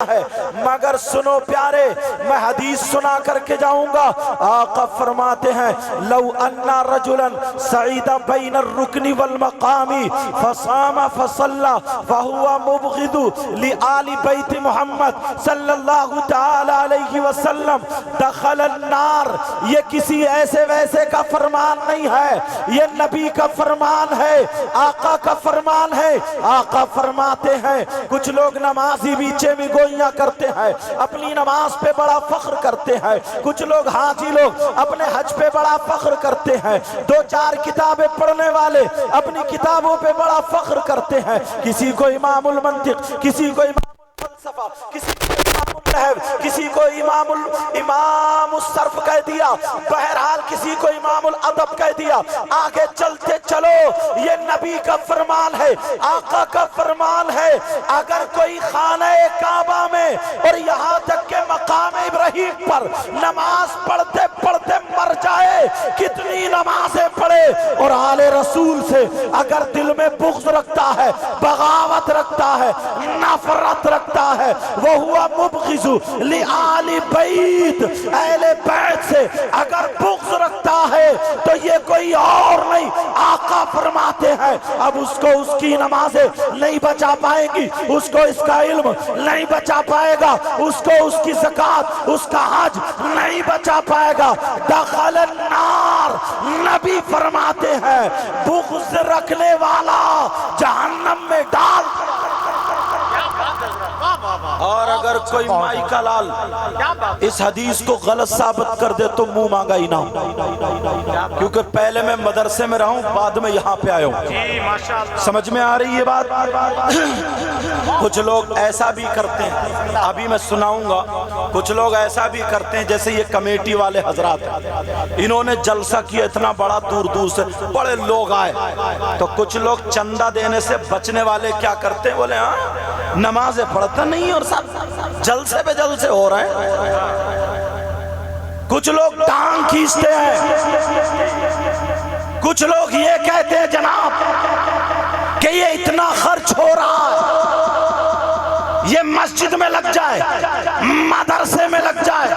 ہے، مگر سنو پیارے میں حدیث سنا کر کے جاؤں گا۔ آقا فرماتے ہیں لو ان رجلا سعید بین الرکن والمقام فصام فصلى فهو مبغض لآل بیت محمد صلی اللہ تعالی علیہ وسلم دخل النار۔ یہ کسی ایسے ویسے کا فرمان نہیں ہے، یہ نبی کا فرمان ہے، آقا کا فرمان ہے۔ آقا فرماتے ہیں کچھ لوگ نمازی بیچے میں گوئیاں کرتے ہیں، اپنی نماز پہ بڑا فخر کرتے ہیں، کچھ لوگ حاجی لوگ اپنے حج پہ بڑا فخر کرتے ہیں، دو چار کتابیں پڑھنے والے اپنی کتابوں پہ بڑا فخر کرتے ہیں، کسی کو امام المنطق، کسی کو امام الفلسفہ، کسی کو امام النحو، کسی کو امام الصرف کہہ دیا، بہرحال کسی کو امام الادب کہہ دیا۔ آگے چلتے چلو، یہ نبی کا فرمان ہے، آقا کا فرمان ہے، اگر کوئی خانہ کعبہ میں اور یہاں تک کہ مقام ابراہیم پر نماز پڑھتے پڑھتے مر جائے، کتنی نمازیں پڑھے اور آل رسول سے اگر دل میں بغض رکھتا ہے، بغاوت رکھتا ہے، نفرت رکھتا ہے، وہ ہوا مبغض لآل بیت، اہل بیت سے اگر بغض رکھتا ہے تو یہ کوئی اور نہیں، آقا فرماتے ہیں اب اس کو اس کی نمازیں نہیں بچا پائیں گی، اس کو اس کا علم نہیں بچا پائے گا، اس کو اس کی زکوٰۃ، اس کا حج نہیں بچا پائے گا۔ دخل النار، نبی فرماتے ہیں بغض رکھنے والا جہنم میں ڈال۔ اور اگر کوئی مائی کا لال اس حدیث کو غلط ثابت کر دے تو منہ مانگا ہی نہ ہو، کیونکہ پہلے میں مدرسے میں رہا ہوں، بعد میں یہاں پہ آیا ہوں۔ سمجھ میں آ رہی ہے بات؟ کچھ لوگ ایسا بھی کرتے ہیں، ابھی میں سناؤں گا، کچھ لوگ ایسا بھی کرتے ہیں جیسے یہ کمیٹی والے حضرات، انہوں نے جلسہ کیا اتنا بڑا، دور دور سے بڑے لوگ آئے، تو کچھ لوگ چندہ دینے سے بچنے والے کیا کرتے ہیں، بولے ہاں نمازیں پڑھتا نہیں اور سب جلسے پہ جلسے ہو رہے ہیں۔ کچھ لوگ ٹانگ کھینچتے ہیں، کچھ لوگ یہ کہتے ہیں جناب کہ یہ اتنا خرچ ہو رہا ہے، یہ مسجد میں لگ جائے، مدرسے میں لگ جائے،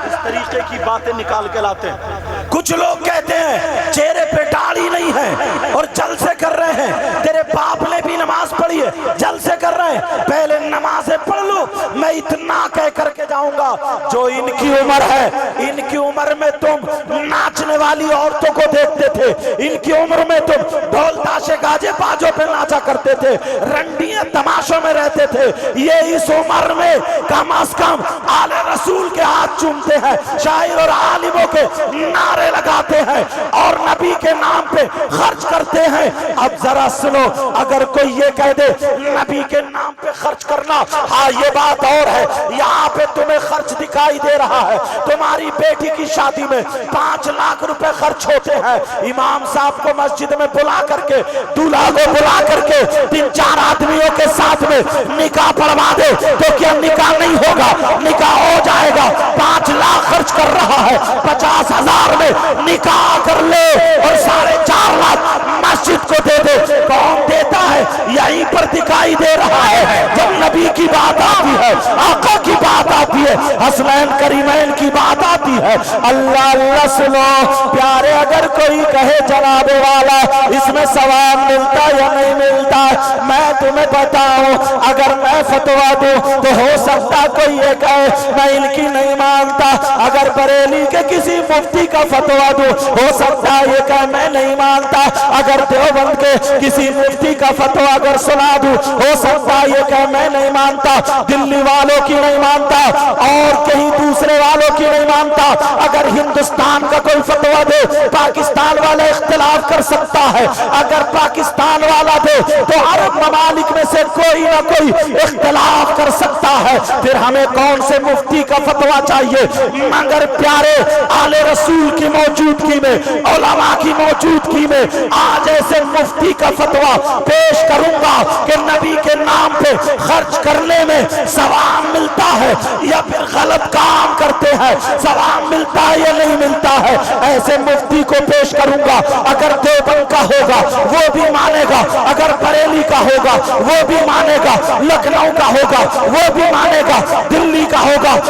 اس طریقے کی باتیں نکال کے لاتے ہیں۔ کچھ لوگ کہتے ہیں چہرے پہ داڑھی نہیں ہے اور جلسے کر رہے ہیں، تیرے باپ نے بھی نماز پڑھی ہے، جلسے کر رہے ہیں، پہلے نمازیں پڑھ لو۔ میں اتنا کہہ کر کے جاؤں گا، جو ان کی عمر ہے، ان کی عمر میں تم ناچنے والی عورتوں کو دیکھتے تھے، ان کی عمر میں تم ڈھول تاشے گاجے باجوں پہ ناچا کرتے تھے، رنڈیاں تماشوں میں رہتے تھے، یہ اس عمر میں کم از کم آل رسول کے ہاتھ چومتے ہیں، شاعر اور عالموں کے نعرے لگاتے ہیں اور نبی کے نام پہ خرچ کرتے ہیں۔ اب ذرا سنو، اگر کوئی یہ کہہ دے نبی کے نام پہ خرچ کرنا، ہاں یہ بات اور ہے، یہاں پہ تمہیں خرچ دکھائی دے رہا ہے، تمہاری بیٹی کی شادی میں 5 لاکھ روپے خرچ ہوتے ہیں، امام صاحب کو مسجد میں بلا کر کے، دولہا کو بلا کر کے 3-4 آدمیوں کے ساتھ میں نکاح پڑھوا دے تو کیا نکاح نہیں ہوگا؟ نکاح ہو جائے گا۔ 5 لاکھ خرچ کر رہا ہے، 50,000 میں نکاح کر لے اور 4.5 لاکھ مسجد کو دے دے۔ کون دیتا ہے؟ یہیں پر دکھائی دے رہا ہے۔ جب نبی کی بات آتی ہے، آقا کی بات آتی ہے، حسنین کریمین کی بات آتی ہے، اللہ اللہ سنو پیارے، اگر کوئی کہے جناب والا اس میں ثواب ملتا یا نہیں ملتا، میں تمہیں بتاؤں، اگر میں فتویٰ دوں تو ہو سکتا کوئی یہ کہے میں ان کی نہیں مانتا، اگر بریلی کے کسی مفتی کا فتویٰ دوں ہو سکتا ہے یہ کہے میں نہیں مانتا، اگر دیوبند کے کسی مفتی کا فتویٰ اگر سنا دوں ہو سکتا ہے یہ کہے میں نہیں مانتا، دلی والوں کی نہیں مانتا اور کہیں دوسرے والوں کی نہیں مانتا، اگر ہندوستان کا کوئی فتویٰ دے پاکستان والا اختلاف کر سکتا ہے، اگر پاکستان والا دے تو عرب ممالک میں سے کوئی نہ کوئی اختلاف کر سکتا ہے، پھر ہمیں کون سے مفتی کا فتویٰ چاہیے؟ مگر پیارے آل رسول کی موجودگی میں، علماء کی موجودگی میں آج ایسے مفتی کا فتویٰ پیش کروں گا کہ نبی کے نام پہ خرچ کرنے میں ثواب ملتا ہے یا پھر غلط کام کرتے ہیں ثواب ملتا ہے یا نہیں ملتا ہے، ایسے مفتی کو پیش کروں گا۔ اگر دیوبند کا ہوگا وہ بھی مانے گا، اگر بریلی کا ہوگا وہ بھی مانے گا، لکھنؤ کا ہوگا وہ بھی مانے گا،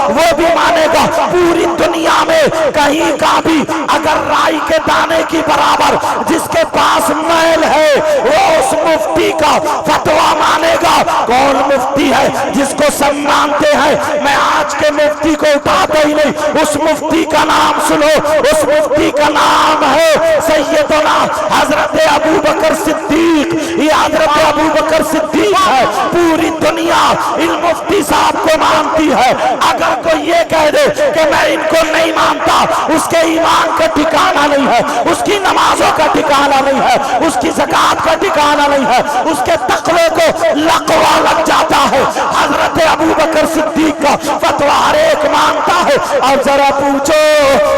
وہ بھی مانے گا۔ پوری دنیا میں کہیں کا بھی اگر رائی کے دانے کی برابر جس کے پاس میل ہے وہ اس مفتی کا فتویٰ مانے گا۔ کون مفتی ہے جس کو سب مانتے ہیں؟ میں آج کے مفتی کو اٹھاتا ہی نہیں، اس مفتی کا نام سنو، اس مفتی کا نام ہے سیدنا حضرت ابو بکر صدیق۔ یہ حضرت ابو بکر صدیق ہے، پوری دنیا ان مفتی صاحب کو مانتی ہے۔ اگر کوئی یہ کہہ دے کہ میں ان کو نہیں مانتا، اس کے ایمان کا ٹھکانہ نہیں ہے، اس کی نمازوں کا ٹھکانہ نہیں ہے، اس کی زکوٰۃ کا ٹھکانہ نہیں ہے، اس کے تقوی کو لقوہ لگ جاتا ہے۔ حضرت ابو بکر صدیق کا فتویٰ ہر ایک مانتا ہے۔ اور ذرا پوچھو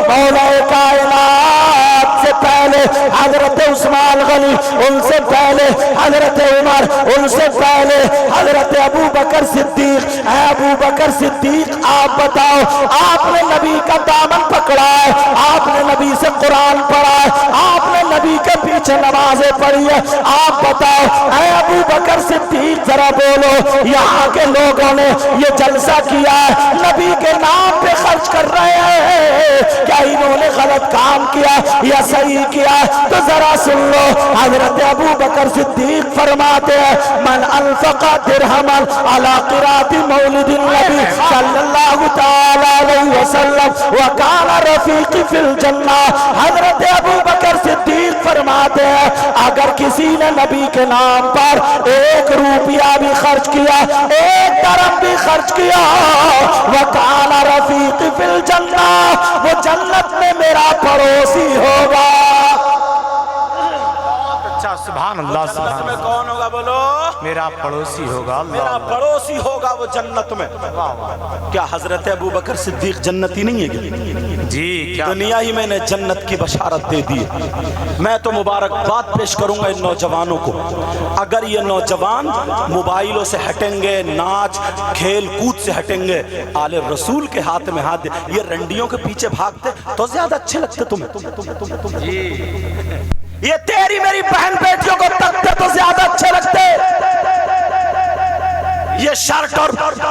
مولا کائنات سے پہلے حضرت عثمان غنی، ان سے پہلے حضرت عمر، ان سے پہلے حضرت ابو بکر صدیق۔ اے ابو بکر صدیق آپ بتاؤ، آپ نے نبی کا دامن پکڑا ہے، آپ نے نبی سے قرآن پڑھا ہے، آپ نے نبی کے پیچھے نمازیں پڑھی ہے، آپ بتاؤ اے ابو بکر صدیق ذرا بولو، یہاں کے لوگوں نے یہ جلسہ کیا ہے، نبی کے نام پہ خرچ کر رہے ہیں، کیا انہوں نے غلط کام کیا یا صحیح کیا؟ تو ذرا سن لو، حضرت ابو بکر صدیق فرماتے ہیں من انفق درہما علی قرات مولد النبی صلی اللہ تعالی علیہ وسلم وکان رفیق فی الجنہ۔ حضرت ابو بکر صدیق فرماتے ہیں اگر کسی نے نبی کے نام پر 1 روپیہ بھی خرچ کیا، 1 درہم بھی خرچ کیا، وکان رفیق فی الجنہ، وہ جنت میں میرا پڑوسی ہوگا۔ سبحان اللہ، جنت میں کون ہوگا بولو؟ میرا پڑوسی ہوگا، میرا پڑوسی ہوگا وہ جنت میں۔ کیا حضرت ابو بکر صدیق جنتی نہیں ہے؟ جی کیا دنیا ہی میں نے جنت کی بشارت دے دی۔ میں تو مبارکباد پیش کروں گا ان نوجوانوں کو، اگر یہ نوجوان موبائلوں سے ہٹیں گے، ناچ کھیل کود سے ہٹیں گے، آل رسول کے ہاتھ میں ہاتھ دے، یہ رنڈیوں کے پیچھے بھاگتے تو زیادہ اچھے لگتے تمہیں۔ یہ تیری میری بہن بیٹیوں کو تکتے تو زیادہ اچھے لگتے، یہ شرٹ اور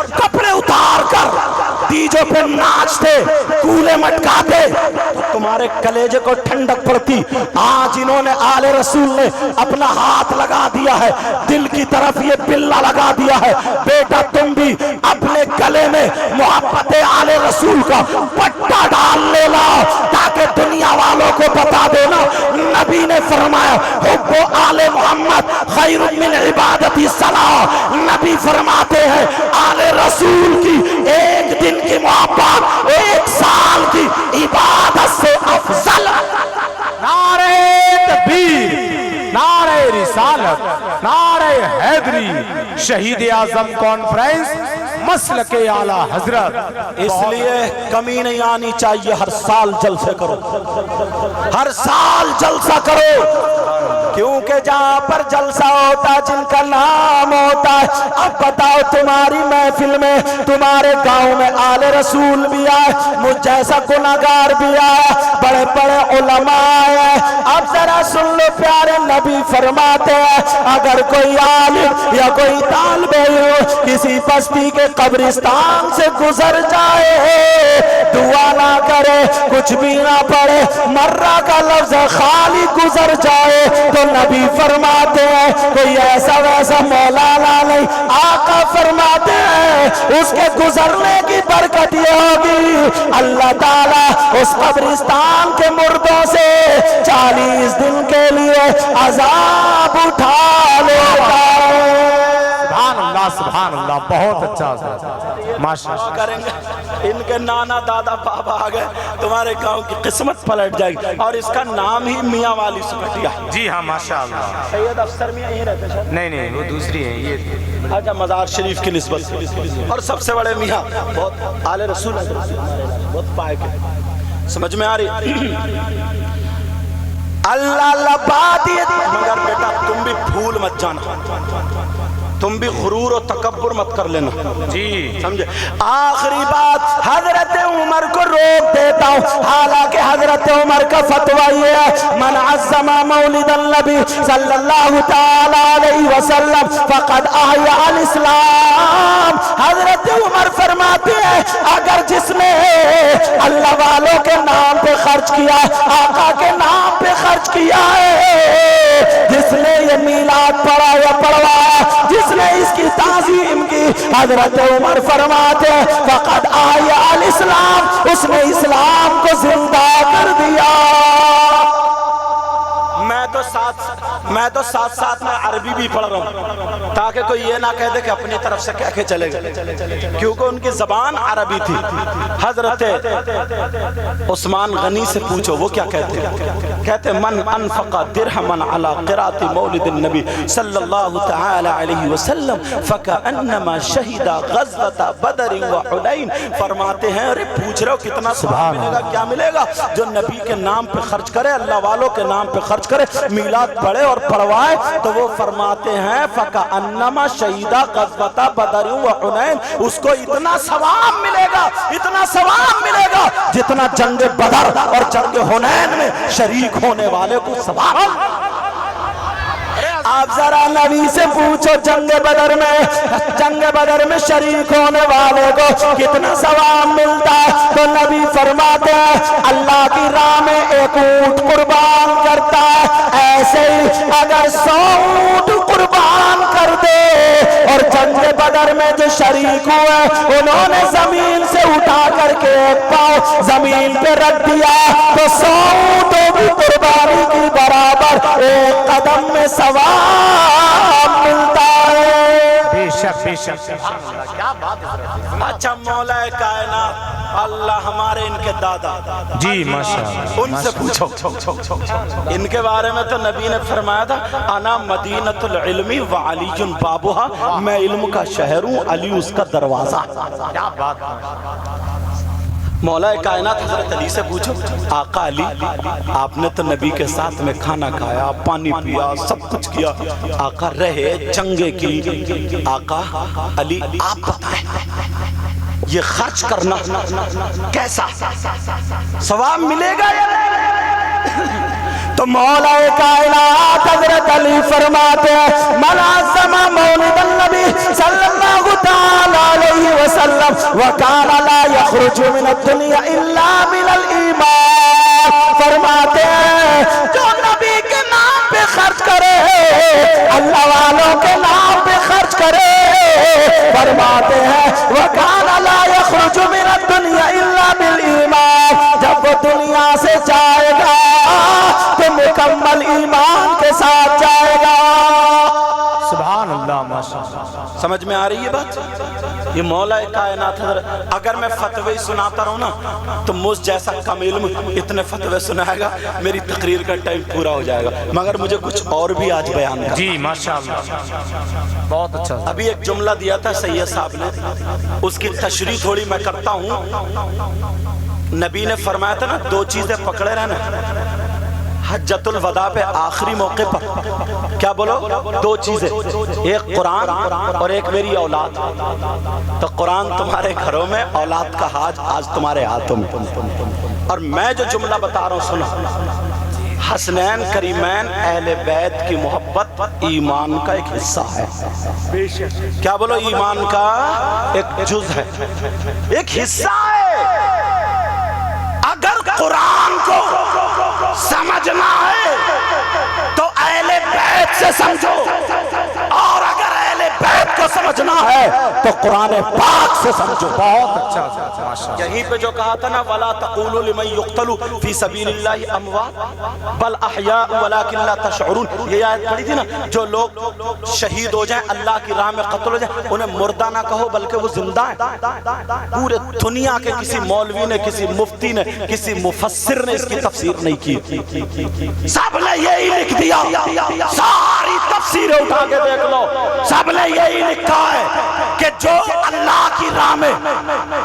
کپڑے اتار کر ڈیجے پہ ناچتے، کولے مٹکاتے، تمہارے کلیجے کو ٹھنڈک پڑتی۔ آج انہوں نے آل رسول نے اپنا ہاتھ لگا دیا ہے، دل کی طرف یہ بلہ لگا دیا ہے۔ بیٹا تم بھی اپنے گلے میں محبت آل رسول کا پٹا ڈال لینا، تاکہ دنیا والوں کو بتا دینا نبی نے فرمایا حب آل محمد خیر من عبادت الصلاۃ۔ نبی فرماتے ہیں آل رسول کی 1 دن کی محبت 1 سال کی عبادت سے افضل۔ نعرہ تکبیر، نعرہ رسالت، نعرہ حیدری، شہید اعظم کانفرنس، مسلک اعلی حضرت۔ اس لیے کمی نہیں آنی چاہیے، ہر سال جلسے کرو، ہر سال جلسہ کرو، کیونکہ جہاں پر جلسہ ہوتا جن کا نام ہوتا ہے۔ اب بتاؤ تمہاری محفل میں تمہارے گاؤں میں آل رسول بھی آئے، مجھ جیسا گناہگار بھی آیا، بڑے بڑے علماء آئے۔ اب ذرا سن لو پیارے نبی فرماتے ہیں اگر کوئی عالم یا کوئی طالب علم کسی بستی کے قبرستان سے گزر جائے، دعا نہ کرے، کچھ بھی نہ پڑھے، مرہ کا لفظ خالی گزر جائے، تو نبی فرماتے ہیں کوئی ایسا ویسا مولانا نہیں، آقا فرماتے ہیں اس کے گزرنے کی برکت یہ ہوگی اللہ تعالیٰ اس قبرستان کے مردوں سے 40 دن کے لیے عذاب اٹھا لیتا ہے۔ سبحان اللہ، سبحان اللہ، بہت اچھا ماشاءاللہ کریں گے، ان کے نانا دادا بابا آ گئے، تمہارے گاؤں کی قسمت پلٹ جائے گی۔ اور اس کا نام ہی میاں والی سکٹیا ہے۔ جی ہاں ماشاءاللہ۔ سید افسر میاں یہیں رہتے ہیں؟ نہیں وہ دوسری ہیں، یہ آجا مزار شریف کی نسبت سے، اور سب سے بڑے میاں بہت آل رسول ہے، بہت پائے کے سمجھ میں آ رہی۔ اللہ لبادیت، مگر بیٹا تم بھی پھول مت جانا، تم بھی غرور و تکبر مت کر لینا، جی سمجھے۔ آخری بات حضرت عمر کو روک دیتا ہوں، حالانکہ حضرت عمر کا فتویٰ یہ ہے من عظم مولد النبی صلی اللہ تعالی علیہ وسلم فقد احیا الاسلام۔ حضرت عمر فرماتے ہیں اگر کیا آقا کے نام پہ خرچ کیا ہے، جس نے یہ میلاد پڑھا یا پڑھوایا، جس نے اس کی تعظیم کی، حضرت عمر فرماتے فقد آیا الاسلام، اس نے اسلام کو زندہ کر دیا۔ میں تو ساتھ ساتھ میں عربی بھی پڑھ رہا ہوں تاکہ کوئی یہ نہ کہہ دے کہ اپنی طرف سے کہہ کے چلے گئے، کیونکہ ان کی زبان عربی تھی۔ حضرت عثمان غنی سے پوچھو وہ کیا کہتے ہیں، کہتے من انفق درہما علی قراءۃ مولد النبی صلی اللہ تعالی علیہ وسلم فکأنما شہد غزوۃ بدر وحنین۔ فرماتے ہیں ارے پوچھ رہے ہو کتنا ثواب ملے گا، کیا ملے گا؟ جو نبی کے نام پہ خرچ کرے، اللہ والوں کے نام پہ خرچ کرے، میلاد پڑھے اور پڑھوائے، تو وہ فرماتے ہیں فَكَأَنَّمَا شَهِدَ غَزْوَةَ بَدْرٍ وَحُنَيْن، اس کو اتنا ثواب ملے گا، اتنا ثواب ملے گا جتنا جنگ بدر اور جنگ حنین میں شریک ہونے والے کو ثواب۔ آپ ذرا نبی سے پوچھو جنگ بدر میں شریک ہونے والے کو کتنا ثواب ملتا ہے، تو نبی فرماتے ہیں اللہ کی راہ میں ایک اونٹ قربان کرتا ہے، ایسے ہی اگر 100 اونٹ قربان کر دے، اور جنگ بدر میں جو شریک ہوئے انہوں نے زمین سے اٹھا کر کے ایک پاؤں زمین پہ رکھ دیا، تو 100 اونٹوں کی قربانی کی برابر ایک قدم میں ثواب ملتا ہے۔ بے شک بے شک۔ اچھا مولا کائنات اللہ ہمارے ان کے دادا جی ماشاءاللہ، ان سے پوچھو، ان کے بارے میں تو نبی نے فرمایا تھا انا مدینۃ العلم وعلی بابها، میں علم کا شہر ہوں، علی اس کا دروازہ۔ کیا بات۔ مولا کائنات حضرت علی سے پوچھو آقا علی آپ نے تو نبی کے ساتھ میں کھانا کھایا، پانی پیا، سب کچھ کیا، آقا رہے، جنگیں کی، آقا علی آپ بتائیں یہ خرچ کرنا کیسا ثواب ملے گا یا نہیں؟ تو مولا کائنات حضرت علی فرماتے ہیں من عظم مولد النبی صلی اللہ تعالی علیہ وسلم وکان لا یخرج من الدنیا الا من الایمان، فرماتے ہیں جو نبی کے نام پہ خرچ کرے، اللہ والوں کے نام پہ خرچ کرے، فرماتے ہیں وکان لا یخرج من الدنیا الا بالایمان، جب وہ دنیا سے جائے گا تو مکمل ایمان کے ساتھ جائے گا۔ سبحان اللہ ماشاءاللہ۔ سمجھ میں آ رہی ہے بات؟ یہ مولا کائنات حضرت، اگر میں فتوی سناتا رہوں نا تو مجھ جیسا کم علم اتنے فتوی سنائے گا میری تقریر کا ٹائم پورا ہو جائے گا، مگر مجھے کچھ اور بھی آج بیان کرنا۔ جی ماشاءاللہ، بہت اچھا۔ ابھی ایک جملہ دیا تھا سید صاحب نے، اس کی تشریح تھوڑی میں کرتا ہوں۔ نبی نے فرمایا تھا نا 2 چیزیں پکڑے رہنا حجت الوداع پہ آخری موقع پر، کیا بولو؟ 2 چیزیں، ایک قرآن اور ایک میری اولاد۔ تو قرآن تمہارے گھروں میں، اولاد کا حاج آج تمہارے ہاتھوں میں۔ اور میں جو جملہ بتا رہا ہوں سنو، حسنین کریمین اہل بیت کی محبت ایمان کا ایک حصہ ہے۔ کیا بولو؟ ایمان کا ایک جز ہے، ایک حصہ ہے۔ اگر قرآن کو سمجھنا ہے تو اہل بیت سے سمجھو، اور اگر اہل بیت کو سمجھنا ہے تو قرآن پاک سے سمجھو۔ بہت اچھا۔ یہیں پہ جو کہا تھا نا وَلَا تَقُولُوا لِمَنْ يُقْتَلُ فِي سَبِيلِ اللَّهِ أَمْوَاتٌ بَلْ أَحْيَاءٌ وَلَكِنْ لَا تَشْعُرُونَ، یہ آیت پڑھی تھی نا، جو لوگ شہید ہو جائیں، اللہ کی راہ میں قتل ہو جائیں، انہیں مردہ نہ کہو بلکہ وہ زندہ ہیں۔ پورے دنیا کے کسی مولوی نے، کسی مفتی نے، کسی مفسر نے اس کی تفسیر نہیں کی، سب نے یہی لکھ دیا، ساری تفسیریں اٹھا کے دیکھ لو، سب نے یہی لکھا ہے کہ جو اللہ کی راہ میں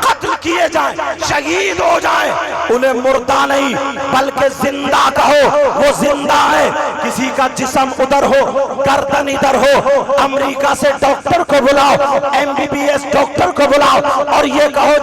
قتل کیے جائیں، شہید ہو جائیں، انہیں مردہ نہیں بلکہ زندہ کہو، وہ زندہ ہے۔ کسی کا جسم ادھر ہو، گردن ادھر ہو، امریکہ سے ڈاکٹر کو بلاؤ، MBBS ڈاکٹر کو بلاؤ اور یہ کہو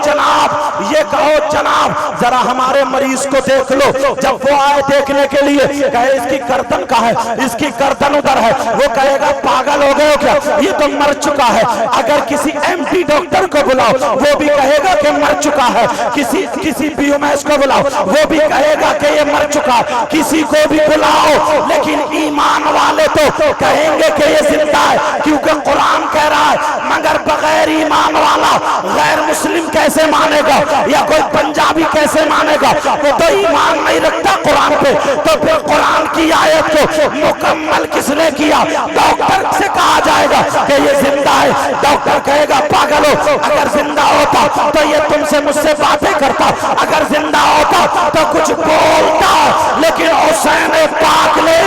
جناب ذرا ہمارے مریض کو دیکھ لو، جب وہ آئے دیکھنے کے لیے کہے اس کی گردن کہاں ہے، اس کی گردن ادھر ہے، وہ کہے گا پاگل ہو گئے ہو کیا، یہ تو مر چکا ہے۔ اگر کسی MP ڈاکٹر کو بلاؤ وہ بھی کہے گا کہ مر چکا ہے، کسی بھی امیش کو بلاؤ وہ بھی کہے گا کہ یہ مر چکا، کسی کو بھی بلاؤ، لیکن ایمان والے تو کہیں گے کہ یہ زندہ ہے، کیونکہ قرآن کہہ رہا ہے مگر بغیر ایمان والا غیر مسلم کیسے مانے گا، یا کوئی پنجابی کیسے مانے گا، وہ تو ایمان نہیں رکھتا قرآن پہ۔ تو پھر قرآن کی آیت کو مکمل کس نے کیا؟ ڈاکٹر سے کہا جائے گا کہ یہ زندہ ہے، ڈاکٹر کہے گا پاگل ہو، اگر زندہ ہوتا تو یہ تم سے مجھ سے باتیں کرتا، اگر زندہ ہوتا تو کچھ بولتا، لیکن حسین پاک نے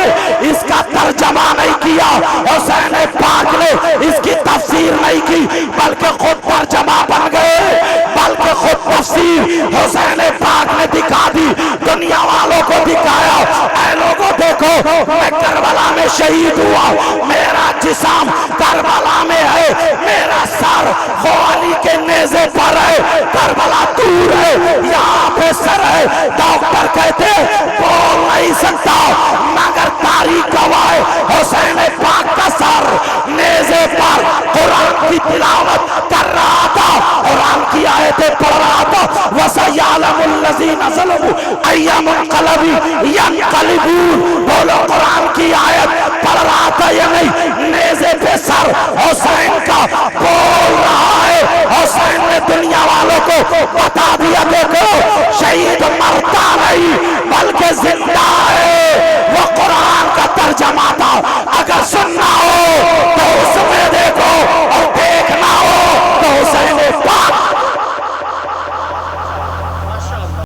اس کا ترجمہ نہیں کیا، حسین پاک نے اس کی تفسیر نہیں کی، بلکہ خود ترجمہ بن گئے، بلکہ خود تفسیر حسین پاک نے دکھا دی، دنیا والوں کو دکھایا، اے لوگوں دیکھو میں کربلا میں شہید ہوا، میرا جسم کربلا میں ہے، میرا سر علی کے نیزے پر ہے، کربلا دور ہے، یہاں پہ سر ہے، ڈاکٹر کہتے بول نہیں سکتا، مگر تاریخ گواہ ہے حسین پاک کا سر نیزے پر قرآن کی تلاوت کر رہا تھا، قرآن کی آیتیں پڑھ رہا تھا، وَسَيَعْلَمُ الَّذِينَ ظَلَمُوا أَيَّ مُنقَلَبٍ يَنقَلِبُونَ، بولو قرآن کی آیت پڑھ رہا تھا یا نہیں؟ نیزے پہ سر حسین کا بول رہا ہے، حسین نے دنیا والوں کو بتا دیا دیکھو شہید مرتا نہیں،